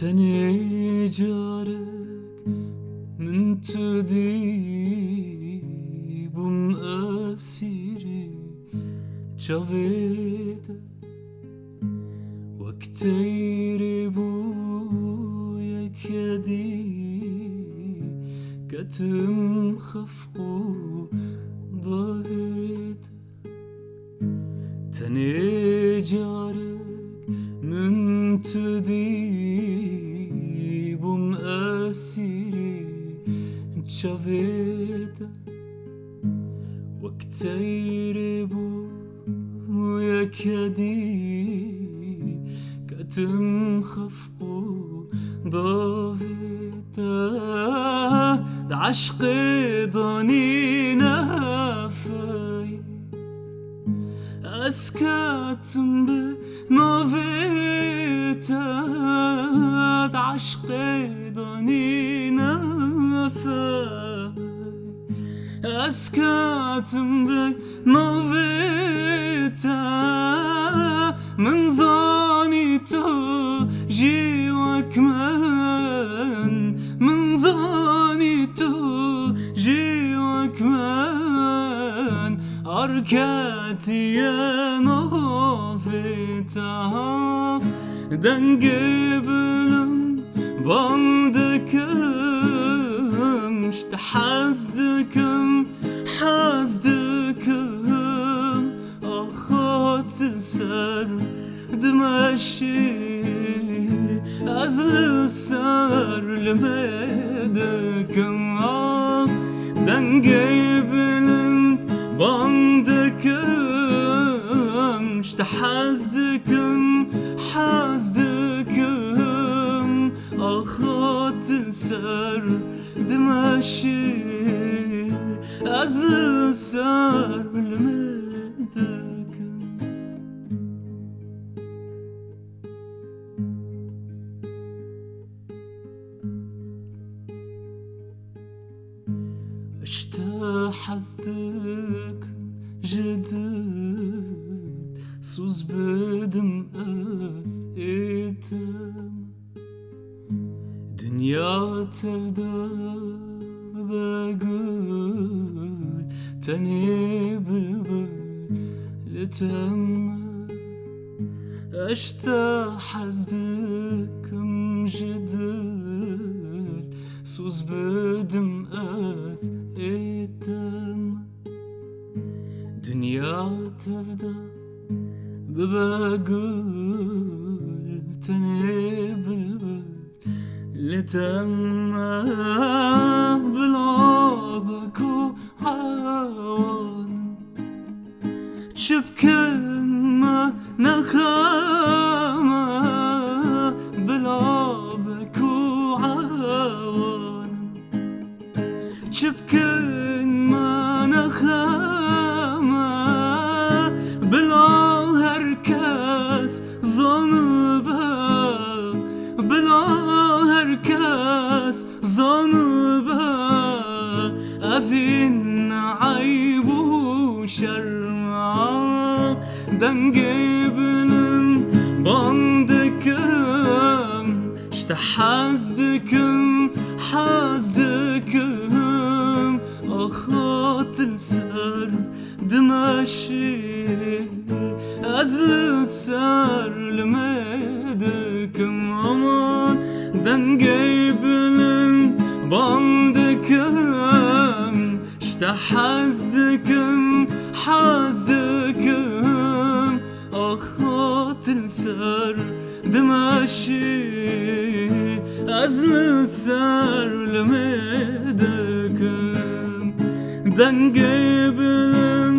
تني جارك من تدي بمأسيري جاويد وكتير بويك يدي كتم خفقو ضاغد تني جارك من تدي بمأسيري جاويد وكتير بويك يدي كتم خفقو ضاغد دا عشقي ضاني نافي أسكتم بنوفيتا دا عشقي ضاني نافي أسكتم بنوفيتا من زاني تو جيوك من زاني تو جيوك أركاتي يا نوفيتا دنقبلن بعدكم اشتحزدكم حزدكم أخوت السر دمشي أزل السر لمدكم دنقبلن بعدكم اشتحزدكم حزدكم أخوت السر دمشي أزل السر لمدكم اشتحزدك جدد سوز بدم أسئتم دنيا تبدأ بقول تاني بالبل لتم اشتحزدكم جدد سوز بدم أسئتم دنيا تبدأ بقول تاني بالبل لتم بلعبك وعوان تشبكن ما نخامة بلعبك وعوان تشبكن ما نخامة بالهركاس ظنبها بالهركاس ظنبها أفين عيب وشرمعك دنقبلن بعدكم اشتحزدكم حزدكم أخوت السر دمشي أزل السر لمدكم عمان دنقبلن بعدكم اشتحزدكم حزدكم أخوت السر دمشي أزل السر لمدكم دنقبلن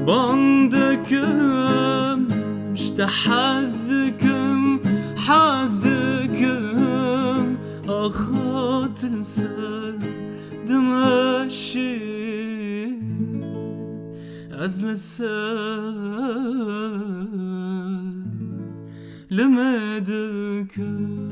بعدكم اشتحزدكم حزدكم أخوت السر دمشي أزل السر لمدكم